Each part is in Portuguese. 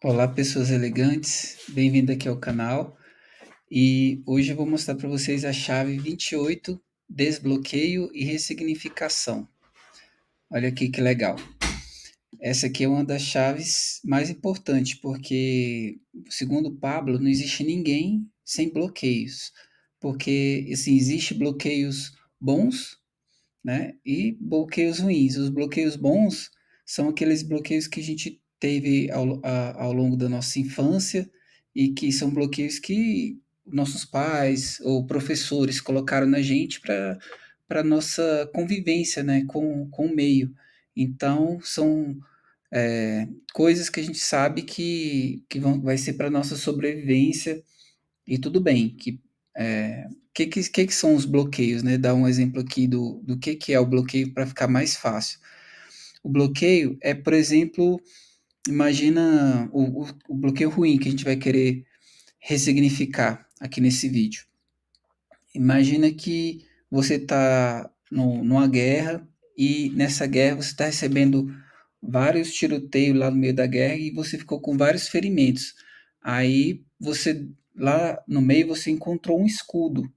Olá, pessoas elegantes, bem-vindo aqui ao canal. E hoje eu vou mostrar para vocês a chave 28, desbloqueio e ressignificação. Olha aqui que legal. Essa aqui é uma das chaves mais importantes, porque, segundo Pablo, não existe ninguém sem bloqueios. Porque, assim, existe bloqueios bons, né? E bloqueios ruins. Os bloqueios bons são aqueles bloqueios que a gente teve ao longo da nossa infância e que são bloqueios que nossos pais ou professores colocaram na gente para nossa convivência, né, com o meio. Então, são coisas que a gente sabe vai ser para nossa sobrevivência e tudo bem, que são os bloqueios, né? Dar um exemplo aqui do que é o bloqueio para ficar mais fácil. O bloqueio é, por exemplo, imagina o bloqueio ruim que a gente vai querer ressignificar aqui nesse vídeo. Imagina que você está numa guerra e nessa guerra você está recebendo vários tiroteios lá no meio da guerra e você ficou com vários ferimentos. Aí você lá no meio você encontrou um escudo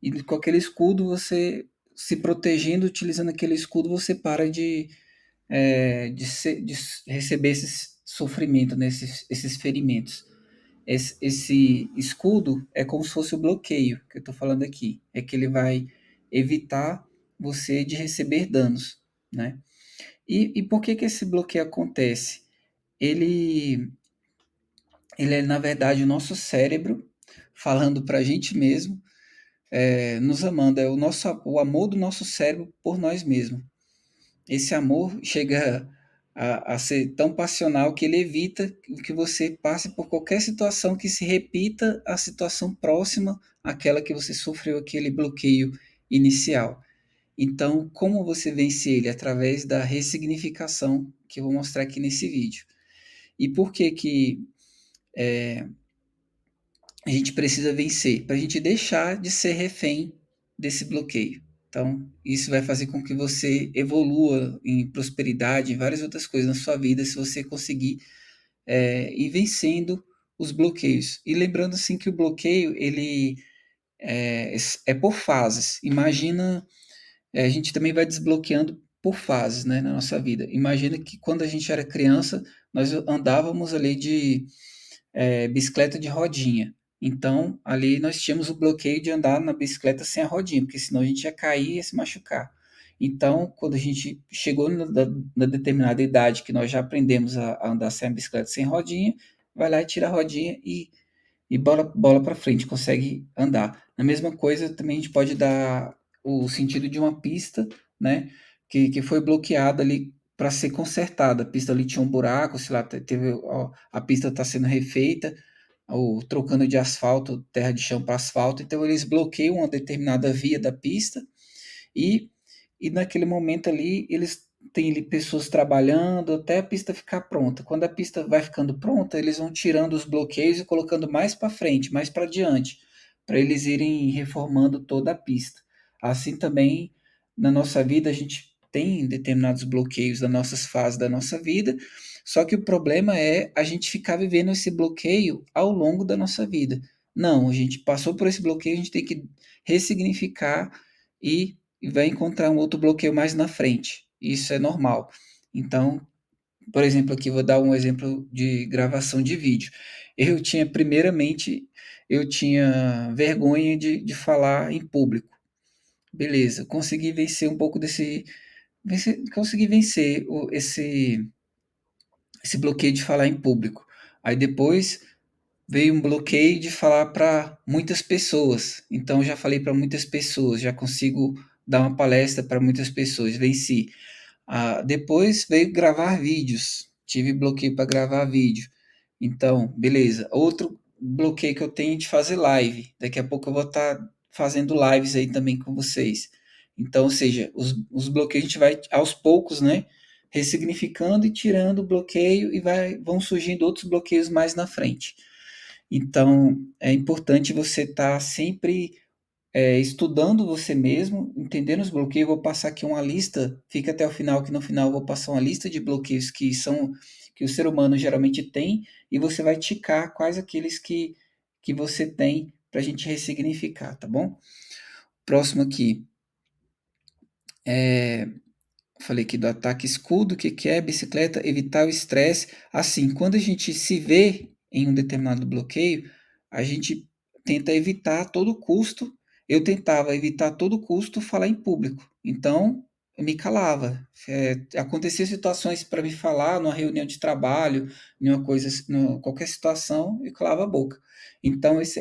e com aquele escudo você se protegendo, utilizando aquele escudo, você para de receber esse sofrimento, né, esses ferimentos. Esse escudo é como se fosse o bloqueio que eu estou falando aqui. É que ele vai evitar você de receber danos, né? E por que esse bloqueio acontece? Ele, ele é, na verdade, o nosso cérebro falando para a gente mesmo, nos amando. É o amor do nosso cérebro por nós mesmos. Esse amor chega a ser tão passional que ele evita que você passe por qualquer situação que se repita a situação próxima àquela que você sofreu aquele bloqueio inicial. Então, como você vence ele? Através da ressignificação que eu vou mostrar aqui nesse vídeo. E por que a gente precisa vencer? Para a gente deixar de ser refém desse bloqueio. Então, isso vai fazer com que você evolua em prosperidade, em várias outras coisas na sua vida, se você conseguir ir vencendo os bloqueios. E lembrando assim que o bloqueio ele é por fases. Imagina, a gente também vai desbloqueando por fases, né, na nossa vida. Imagina que quando a gente era criança, nós andávamos ali de bicicleta de rodinha. Então, ali nós tínhamos o bloqueio de andar na bicicleta sem a rodinha, porque senão a gente ia cair e ia se machucar. Então, quando a gente chegou na determinada idade que nós já aprendemos a andar sem a bicicleta sem rodinha, vai lá e tira a rodinha e bola para frente, consegue andar. Na mesma coisa, também a gente pode dar o sentido de uma pista, né, que foi bloqueada ali para ser consertada. A pista ali tinha um buraco, sei lá, teve, ó, a pista está sendo refeita, ou trocando de asfalto, terra de chão para asfalto, então eles bloqueiam uma determinada via da pista e, e naquele momento ali eles têm ali pessoas trabalhando até a pista ficar pronta. Quando a pista vai ficando pronta, eles vão tirando os bloqueios e colocando mais para frente, mais para diante, para eles irem reformando toda a pista. Assim também na nossa vida a gente tem determinados bloqueios das nossas fases da nossa vida, só que o problema é a gente ficar vivendo esse bloqueio ao longo da nossa vida. Não, a gente passou por esse bloqueio, a gente tem que ressignificar e vai encontrar um outro bloqueio mais na frente. Isso é normal. Então, por exemplo, aqui vou dar um exemplo de gravação de vídeo. Primeiramente, eu tinha vergonha de falar em público. Beleza, consegui vencer um pouco consegui vencer esse bloqueio de falar em público. Aí depois veio um bloqueio de falar para muitas pessoas. Então já falei para muitas pessoas, já consigo dar uma palestra para muitas pessoas, venci. Depois veio gravar vídeos, tive bloqueio para gravar vídeo. Então, beleza. Outro bloqueio que eu tenho é de fazer live. Daqui a pouco eu vou estar fazendo lives aí também com vocês. Então, ou seja, os bloqueios a gente vai aos poucos, né? Ressignificando e tirando o bloqueio e vão surgindo outros bloqueios mais na frente. Então, é importante você estar sempre estudando você mesmo, entendendo os bloqueios. Eu vou passar aqui uma lista, fica até o final, que no final eu vou passar uma lista de bloqueios que o ser humano geralmente tem, e você vai ticar quais aqueles que você tem para a gente ressignificar, tá bom? Próximo aqui. Falei aqui do ataque escudo, que é bicicleta, evitar o estresse. Assim, quando a gente se vê em um determinado bloqueio, a gente tenta evitar a todo custo. Eu tentava evitar a todo custo falar em público. Então, eu me calava. Acontecia situações para me falar numa reunião de trabalho, numa coisa, qualquer situação, eu calava a boca. Então, isso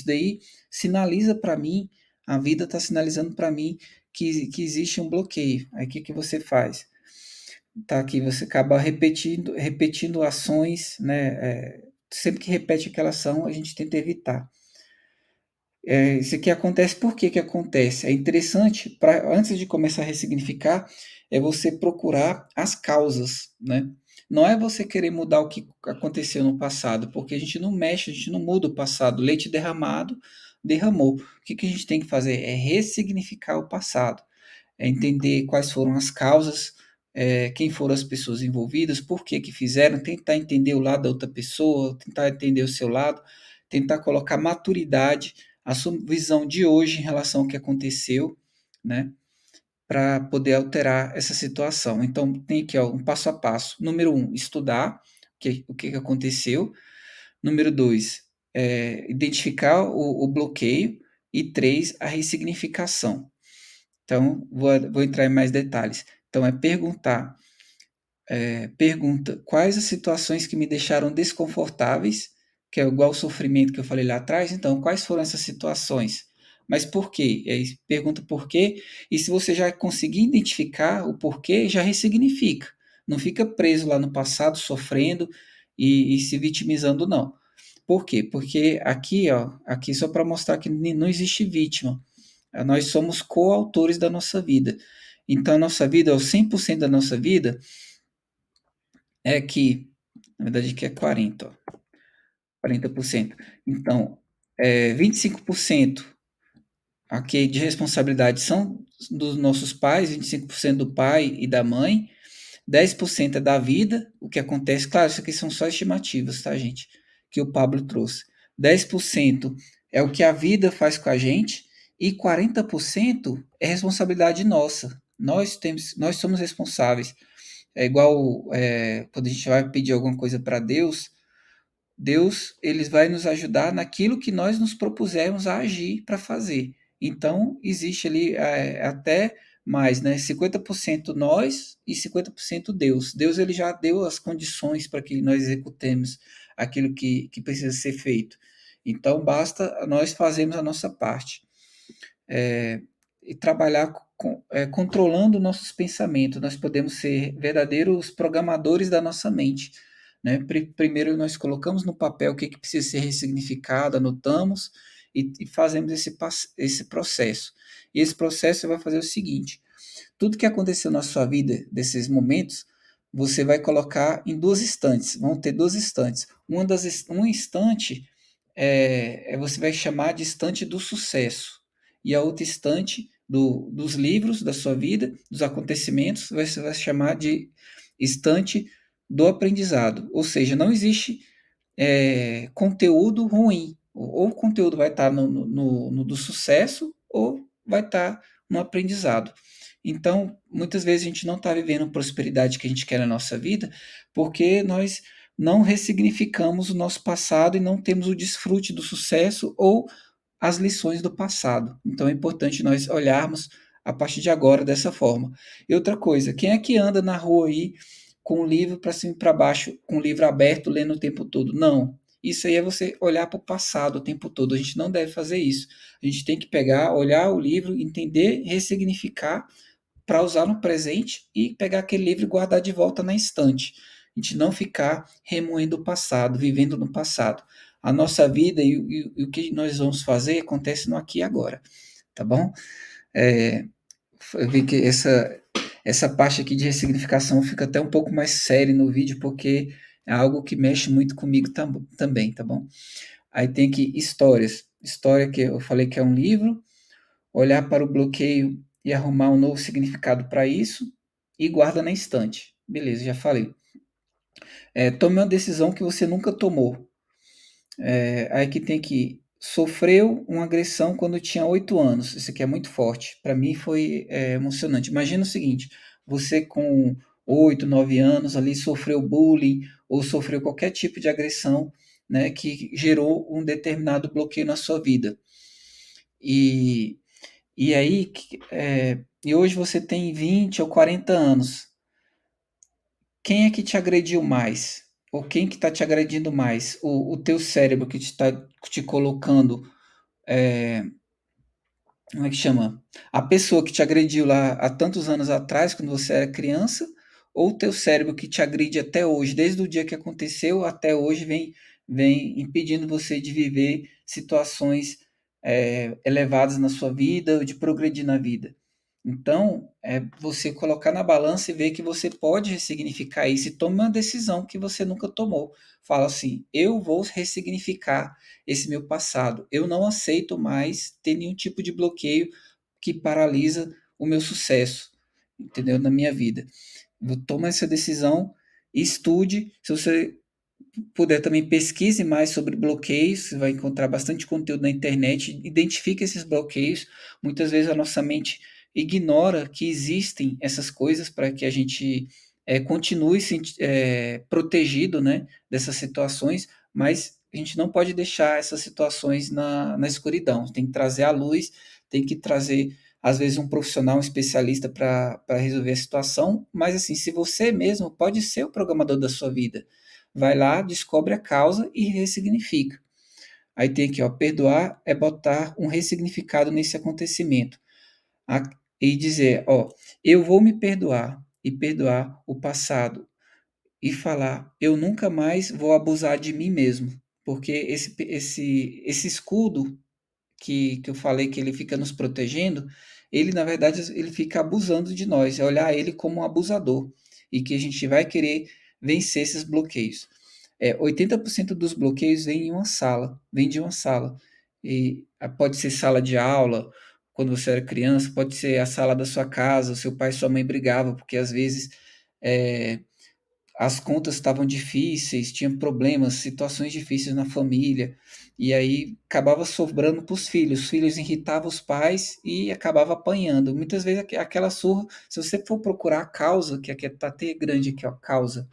daí sinaliza para mim, a vida está sinalizando para mim que existe um bloqueio. Aí o que, que você faz? Tá aqui, você acaba repetindo ações, né? Sempre que repete aquela ação, a gente tenta evitar. Isso aqui acontece por que que acontece? É interessante, antes de começar a ressignificar, é você procurar as causas, né? Não é você querer mudar o que aconteceu no passado, porque a gente não mexe, a gente não muda o passado. Leite derramado, derramou. O que, que a gente tem que fazer? É ressignificar o passado, entender quais foram as causas, quem foram as pessoas envolvidas, por que que fizeram, tentar entender o lado da outra pessoa, tentar entender o seu lado, tentar colocar maturidade, a sua visão de hoje em relação ao que aconteceu, né, para poder alterar essa situação. Então, tem aqui ó, um passo a passo. Número 1, estudar o que aconteceu. Número 2, identificar o bloqueio. E 3, a ressignificação. Então, vou entrar em mais detalhes. Então, pergunta quais as situações que me deixaram desconfortáveis, que é igual o sofrimento que eu falei lá atrás. Então, quais foram essas situações? Mas por quê? E aí pergunta por quê, e se você já conseguir identificar o porquê, já ressignifica. Não fica preso lá no passado, sofrendo e se vitimizando, não. Por quê? Porque aqui, ó, aqui só para mostrar que não existe vítima. Nós somos coautores da nossa vida. Então, a nossa vida, o 100% da nossa vida é que, na verdade, aqui é 40, ó, 40%. Então, 25% aqui de responsabilidade são dos nossos pais, 25% do pai e da mãe, 10% é da vida, o que acontece, claro, isso aqui são só estimativas, tá, gente? Que o Pablo trouxe. 10% é o que a vida faz com a gente e 40% é responsabilidade nossa. Nós somos responsáveis. É igual quando a gente vai pedir alguma coisa para Deus, Deus ele vai nos ajudar naquilo que nós nos propusermos a agir para fazer. Então, existe ali até mais, né? 50% nós e 50% Deus. Deus ele já deu as condições para que nós executemos aquilo que precisa ser feito. Então, basta nós fazermos a nossa parte. E trabalhar controlando nossos pensamentos. Nós podemos ser verdadeiros programadores da nossa mente. Né? Primeiro nós colocamos no papel o que precisa ser ressignificado, anotamos e fazemos esse processo. E esse processo vai fazer o seguinte: tudo que aconteceu na sua vida, desses momentos, você vai colocar em duas estantes. Vão ter duas estantes. Um instante você vai chamar de estante do sucesso. E a outra estante dos livros da sua vida, dos acontecimentos, você vai chamar de estante do aprendizado. Ou seja, não existe conteúdo ruim. Ou o conteúdo vai estar no do sucesso, ou vai estar no aprendizado. Então, muitas vezes a gente não está vivendo a prosperidade que a gente quer na nossa vida, porque nós não ressignificamos o nosso passado e não temos o desfrute do sucesso ou as lições do passado. Então é importante nós olharmos a partir de agora dessa forma. E outra coisa, quem é que anda na rua aí com o livro para cima e para baixo, com o livro aberto, lendo o tempo todo? Não. Isso aí é você olhar para o passado o tempo todo. A gente não deve fazer isso. A gente tem que pegar, olhar o livro, entender, ressignificar para usar no presente e pegar aquele livro e guardar de volta na estante. A gente não ficar remoendo o passado, vivendo no passado. A nossa vida e o que nós vamos fazer acontece no aqui e agora, tá bom? Eu vi que essa parte aqui de ressignificação fica até um pouco mais séria no vídeo, porque é algo que mexe muito comigo também, tá bom? Aí tem aqui histórias. História que eu falei que é um livro, olhar para o bloqueio e arrumar um novo significado para isso, e guarda na estante. Beleza, já falei. Tome uma decisão que você nunca tomou. Aí que tem que sofreu uma agressão quando tinha 8 anos. Isso aqui é muito forte. Para mim foi emocionante. Imagina o seguinte: você com 8, 9 anos ali sofreu bullying ou sofreu qualquer tipo de agressão, né, que gerou um determinado bloqueio na sua vida. E, e aí, e hoje você tem 20 ou 40 anos. Quem é que te agrediu mais? Ou quem que está te agredindo mais? O teu cérebro que está te colocando, é, como é que chama? A pessoa que te agrediu lá há tantos anos atrás, quando você era criança, ou o teu cérebro que te agride até hoje, desde o dia que aconteceu até hoje, vem impedindo você de viver situações elevadas na sua vida, ou de progredir na vida. Então, é você colocar na balança e ver que você pode ressignificar isso e tome uma decisão que você nunca tomou. Fala assim: eu vou ressignificar esse meu passado. Eu não aceito mais ter nenhum tipo de bloqueio que paralisa o meu sucesso, entendeu? Na minha vida. Toma essa decisão, estude. Se você puder também pesquise mais sobre bloqueios, você vai encontrar bastante conteúdo na internet, identifique esses bloqueios. Muitas vezes a nossa mente ignora que existem essas coisas para que a gente continue protegido, né, dessas situações, mas a gente não pode deixar essas situações na escuridão. Tem que trazer a luz, tem que trazer, às vezes, um profissional, um especialista para resolver a situação, mas assim, se você mesmo pode ser o programador da sua vida, vai lá, descobre a causa e ressignifica. Aí tem aqui, ó, perdoar é botar um ressignificado nesse acontecimento. E dizer, ó, eu vou me perdoar e perdoar o passado e falar, eu nunca mais vou abusar de mim mesmo, porque esse escudo que eu falei que ele fica nos protegendo, ele na verdade ele fica abusando de nós, é olhar ele como um abusador e que a gente vai querer vencer esses bloqueios. 80% dos bloqueios vem em uma sala, vem de uma sala. E pode ser sala de aula, quando você era criança, pode ser a sala da sua casa, o seu pai e sua mãe brigavam, porque às vezes é, as contas estavam difíceis, tinha problemas, situações difíceis na família, e aí acabava sobrando para os filhos irritavam os pais e acabava apanhando. Muitas vezes aquela surra, se você for procurar a causa, que aqui está até grande aqui, ó, causa,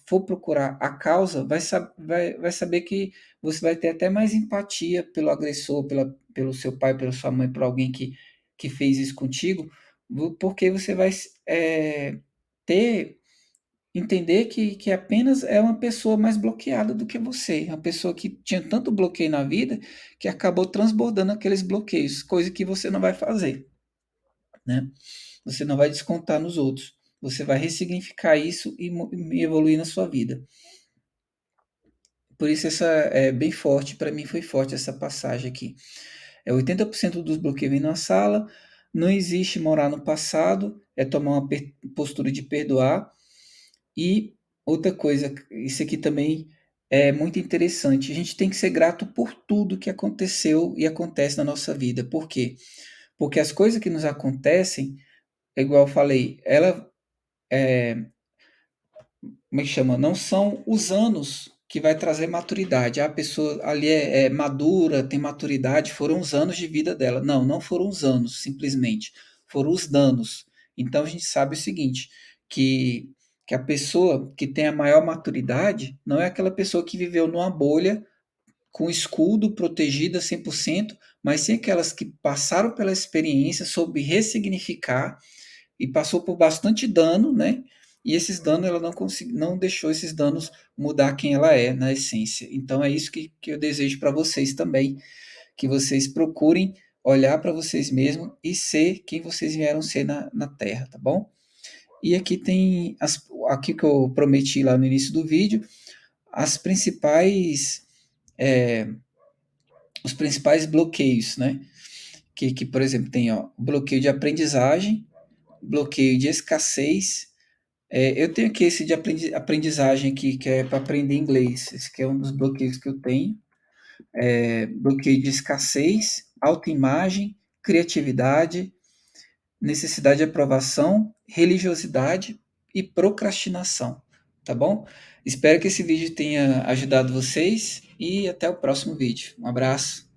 for procurar a causa, vai saber que você vai ter até mais empatia pelo agressor, pelo seu pai, pela sua mãe, por alguém que fez isso contigo, porque você vai ter entender que apenas é uma pessoa mais bloqueada do que você, uma pessoa que tinha tanto bloqueio na vida que acabou transbordando aqueles bloqueios, coisa que você não vai fazer, né? Você não vai descontar nos outros, você vai ressignificar isso e evoluir na sua vida. Por isso essa é bem forte, para mim foi forte essa passagem aqui. 80% dos bloqueios vem na sala, não existe morar no passado, é tomar uma postura de perdoar. E outra coisa, isso aqui também é muito interessante. A gente tem que ser grato por tudo que aconteceu e acontece na nossa vida. Por quê? Porque as coisas que nos acontecem, é igual eu falei, ela como é que chama? Não são os anos que vai trazer maturidade. A pessoa ali é madura, tem maturidade, foram os anos de vida dela. Não, não foram os anos, simplesmente. Foram os danos. Então a gente sabe o seguinte, que a pessoa que tem a maior maturidade não é aquela pessoa que viveu numa bolha com escudo protegida 100%, mas sim aquelas que passaram pela experiência, soube ressignificar e passou por bastante dano, né? E esses danos ela não deixou esses danos mudar quem ela é na essência. Então é isso que eu desejo para vocês também, que vocês procurem olhar para vocês mesmos e ser quem vocês vieram ser na Terra, tá bom? E aqui tem aqui que eu prometi lá no início do vídeo, as principais os principais bloqueios, né? Que por exemplo tem ó, bloqueio de aprendizagem, bloqueio de escassez. Eu tenho aqui esse de aprendizagem aqui, que é para aprender inglês. Esse que é um dos bloqueios que eu tenho. Bloqueio de escassez, autoimagem, criatividade, necessidade de aprovação, religiosidade e procrastinação. tá bom? Espero que esse vídeo tenha ajudado vocês e até o próximo vídeo. Um abraço.